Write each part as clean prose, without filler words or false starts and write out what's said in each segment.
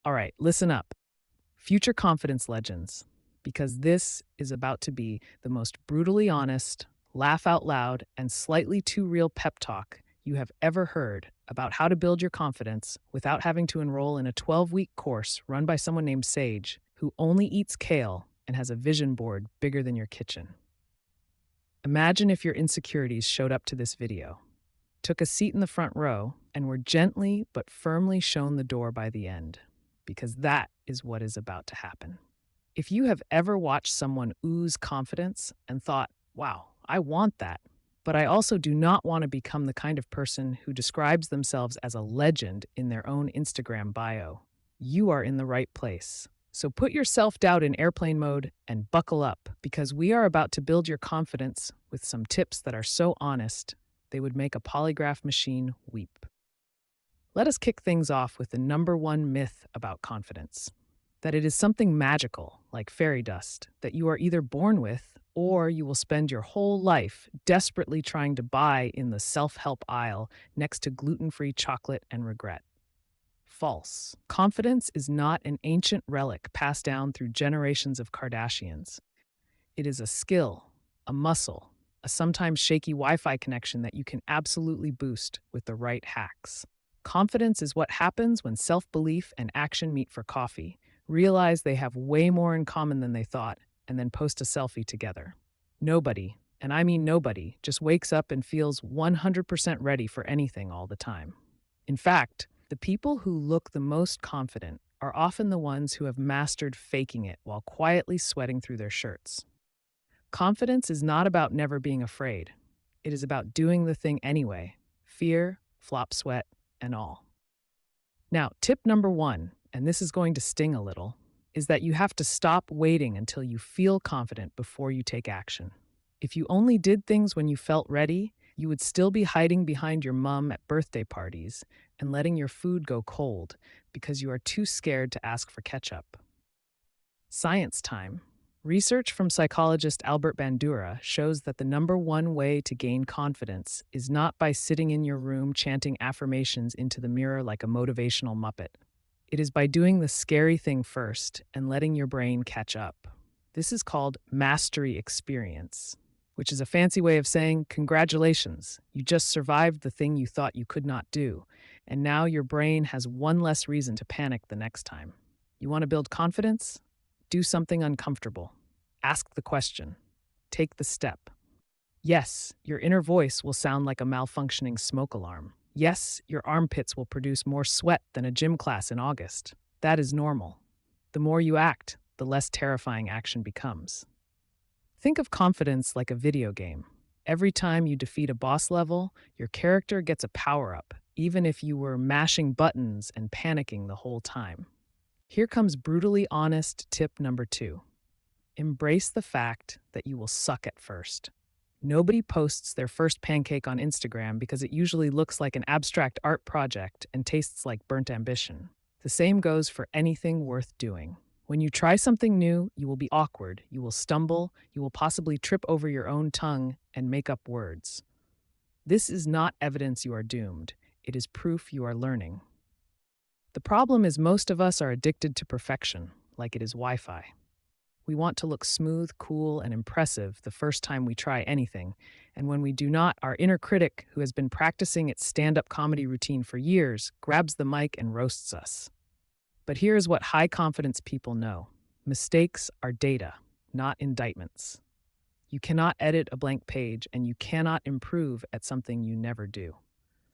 All right, listen up. Future confidence legends, because this is about to be the most brutally honest, laugh out loud, and slightly too real pep talk you have ever heard about how to build your confidence without having to enroll in a 12-week course run by someone named Sage who only eats kale and has a vision board bigger than your kitchen. Imagine if your insecurities showed up to this video, took a seat in the front row, and were gently but firmly shown the door by the end, because that is what is about to happen. If you have ever watched someone ooze confidence and thought, wow, I want that, but I also do not want to become the kind of person who describes themselves as a legend in their own Instagram bio, you are in the right place. So put your self doubt in airplane mode and buckle up, because we are about to build your confidence with some tips that are so honest they would make a polygraph machine weep. Let us kick things off with the number one myth about confidence, that it is something magical, like fairy dust, that you are either born with or you will spend your whole life desperately trying to buy in the self help aisle next to gluten free chocolate and regret. False. Confidence is not an ancient relic passed down through generations of Kardashians. It is a skill, a muscle, a sometimes shaky Wi Fi connection that you can absolutely boost with the right hacks. Confidence is what happens when self belief and action meet for coffee, realize they have way more in common than they thought, and then post a selfie together. Nobody, and I mean nobody, just wakes up and feels 100% ready for anything all the time. In fact, the people who look the most confident are often the ones who have mastered faking it while quietly sweating through their shirts. Confidence is not about never being afraid. It is about doing the thing anyway, fear, flop sweat, and all. Now, tip number one, and this is going to sting a little, is that you have to stop waiting until you feel confident before you take action. If you only did things when you felt ready, you would still be hiding behind your mom at birthday parties and letting your food go cold because you are too scared to ask for ketchup. Science time. Research from psychologist Albert Bandura shows that the number one way to gain confidence is not by sitting in your room chanting affirmations into the mirror like a motivational muppet. It is by doing the scary thing first and letting your brain catch up. This is called mastery experience, which is a fancy way of saying, congratulations, you just survived the thing you thought you could not do, and now your brain has one less reason to panic the next time. You want to build confidence? Do something uncomfortable. Ask the question. Take the step. Yes, your inner voice will sound like a malfunctioning smoke alarm. Yes, your armpits will produce more sweat than a gym class in August. That is normal. The more you act, the less terrifying action becomes. Think of confidence like a video game. Every time you defeat a boss level, your character gets a power up, even if you were mashing buttons and panicking the whole time. Here comes brutally honest tip number two. Embrace the fact that you will suck at first. Nobody posts their first pancake on Instagram because it usually looks like an abstract art project and tastes like burnt ambition. The same goes for anything worth doing. When you try something new, you will be awkward, you will stumble, you will possibly trip over your own tongue and make up words. This is not evidence you are doomed. It is proof you are learning. The problem is most of us are addicted to perfection, like it is Wi-Fi. We want to look smooth, cool, and impressive the first time we try anything, and when we do not, our inner critic, who has been practicing its stand-up comedy routine for years, grabs the mic and roasts us. But here is what high-confidence people know. Mistakes are data, not indictments. You cannot edit a blank page, and you cannot improve at something you never do.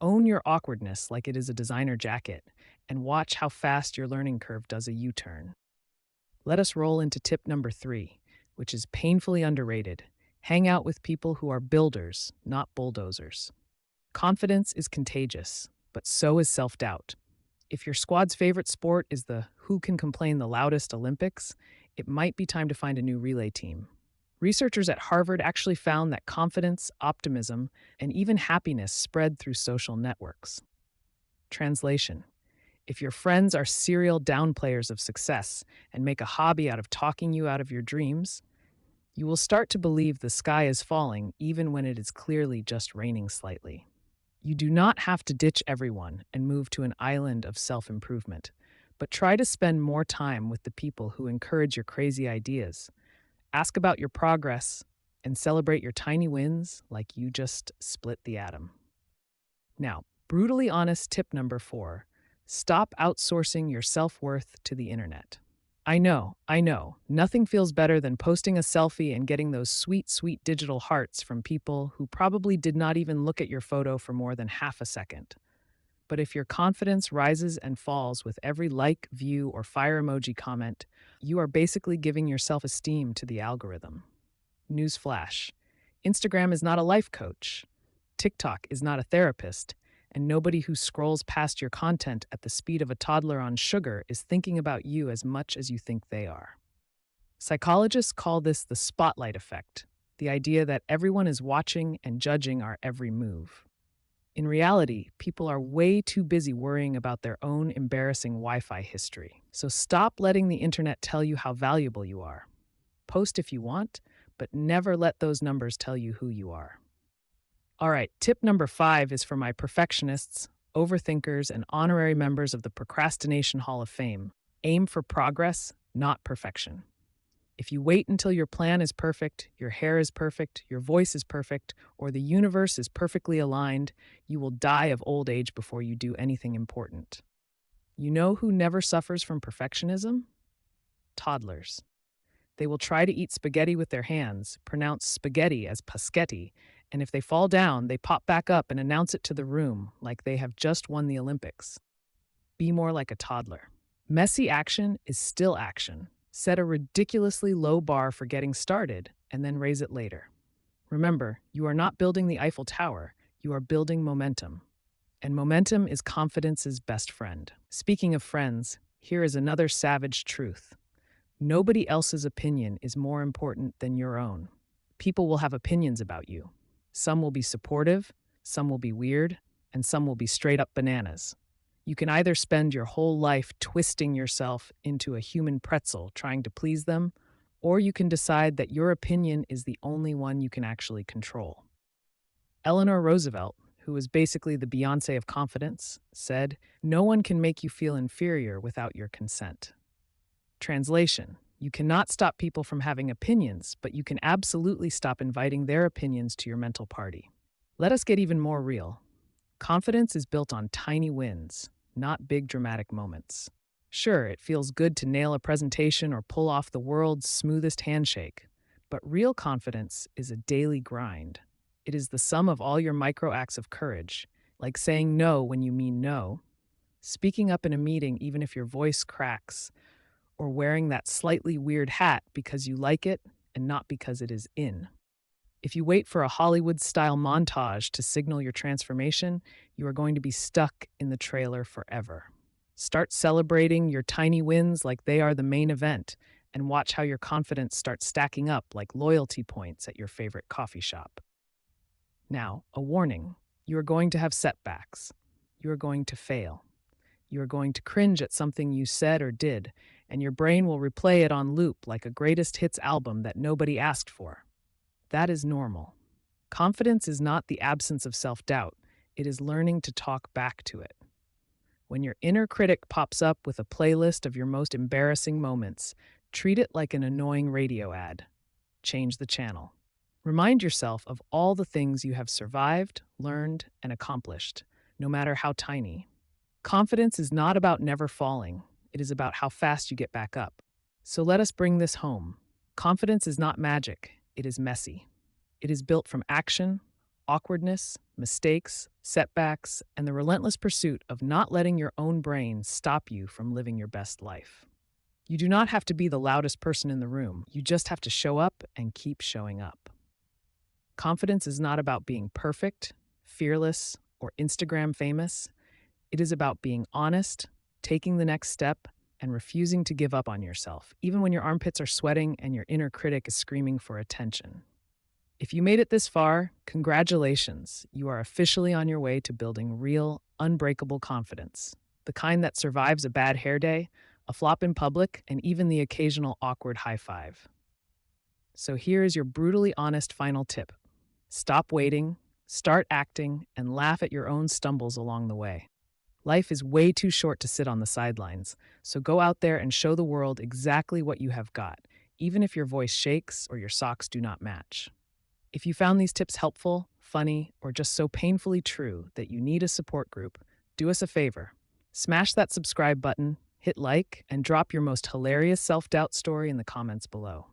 Own your awkwardness like it is a designer jacket, and watch how fast your learning curve does a U-turn. Let us roll into tip number three, which is painfully underrated. Hang out with people who are builders, not bulldozers. Confidence is contagious, but so is self-doubt. If your squad's favorite sport is the who can complain the loudest Olympics, it might be time to find a new relay team. Researchers at Harvard actually found that confidence, optimism, and even happiness spread through social networks. Translation: if your friends are serial downplayers of success and make a hobby out of talking you out of your dreams, you will start to believe the sky is falling even when it is clearly just raining slightly. You do not have to ditch everyone and move to an island of self-improvement, but try to spend more time with the people who encourage your crazy ideas. Ask about your progress and celebrate your tiny wins like you just split the atom. Now, brutally honest tip number 4: stop outsourcing your self worth to the internet. I know, nothing feels better than posting a selfie and getting those sweet, sweet digital hearts from people who probably did not even look at your photo for more than half a second. But if your confidence rises and falls with every like, view, or fire emoji comment, you are basically giving your self esteem to the algorithm. Newsflash: Instagram is not a life coach, TikTok is not a therapist, and nobody who scrolls past your content at the speed of a toddler on sugar is thinking about you as much as you think they are. Psychologists call this the spotlight effect, the idea that everyone is watching and judging our every move. In reality, people are way too busy worrying about their own embarrassing Wi Fi history. So stop letting the internet tell you how valuable you are. Post if you want, but never let those numbers tell you who you are. All right, tip number 5 is for my perfectionists, overthinkers, and honorary members of the Procrastination Hall of Fame. Aim for progress, not perfection. If you wait until your plan is perfect, your hair is perfect, your voice is perfect, or the universe is perfectly aligned, you will die of old age before you do anything important. You know who never suffers from perfectionism? Toddlers. They will try to eat spaghetti with their hands, pronounce spaghetti as paschetti, and if they fall down, they pop back up and announce it to the room like they have just won the Olympics. Be more like a toddler. Messy action is still action. Set a ridiculously low bar for getting started and then raise it later. Remember, you are not building the Eiffel Tower, you are building momentum. And momentum is confidence's best friend. Speaking of friends, here is another savage truth: nobody else's opinion is more important than your own. People will have opinions about you. Some will be supportive, some will be weird, and some will be straight up bananas. You can either spend your whole life twisting yourself into a human pretzel trying to please them, or you can decide that your opinion is the only one you can actually control. Eleanor Roosevelt, who was basically the Beyoncé of confidence, said, "No one can make you feel inferior without your consent." Translation: you cannot stop people from having opinions, but you can absolutely stop inviting their opinions to your mental party. Let us get even more real. Confidence is built on tiny wins, not big dramatic moments. Sure, it feels good to nail a presentation or pull off the world's smoothest handshake, but real confidence is a daily grind. It is the sum of all your micro acts of courage, like saying no when you mean no, speaking up in a meeting even if your voice cracks, or wearing that slightly weird hat because you like it and not because it is in. If you wait for a Hollywood-style montage to signal your transformation, you are going to be stuck in the trailer forever. Start celebrating your tiny wins like they are the main event, and watch how your confidence starts stacking up like loyalty points at your favorite coffee shop. Now, a warning: you are going to have setbacks. You are going to fail. You are going to cringe at something you said or did, and your brain will replay it on loop like a greatest hits album that nobody asked for. That is normal. Confidence is not the absence of self-doubt, it is learning to talk back to it. When your inner critic pops up with a playlist of your most embarrassing moments, treat it like an annoying radio ad. Change the channel. Remind yourself of all the things you have survived, learned, and accomplished, no matter how tiny. Confidence is not about never falling, it is about how fast you get back up. So let us bring this home. Confidence is not magic, it is messy. It is built from action, awkwardness, mistakes, setbacks, and the relentless pursuit of not letting your own brain stop you from living your best life. You do not have to be the loudest person in the room, you just have to show up and keep showing up. Confidence is not about being perfect, fearless, or Instagram famous. It is about being honest, taking the next step, and refusing to give up on yourself, even when your armpits are sweating and your inner critic is screaming for attention. If you made it this far, congratulations. You are officially on your way to building real, unbreakable confidence. The kind that survives a bad hair day, a flop in public, and even the occasional awkward high five. So here is your brutally honest final tip: stop waiting, start acting, and laugh at your own stumbles along the way. Life is way too short to sit on the sidelines, so go out there and show the world exactly what you have got, even if your voice shakes or your socks do not match. If you found these tips helpful, funny, or just so painfully true that you need a support group, do us a favor. Smash that subscribe button, hit like, and drop your most hilarious self doubt story in the comments below.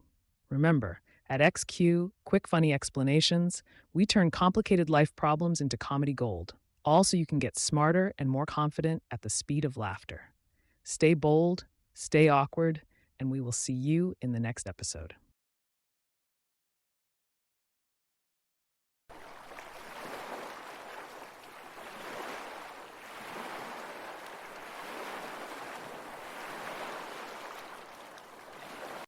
Remember, at XQ, Quick Funny Explanations, we turn complicated life problems into comedy gold, all so you can get smarter and more confident at the speed of laughter. Stay bold, stay awkward, and we will see you in the next episode.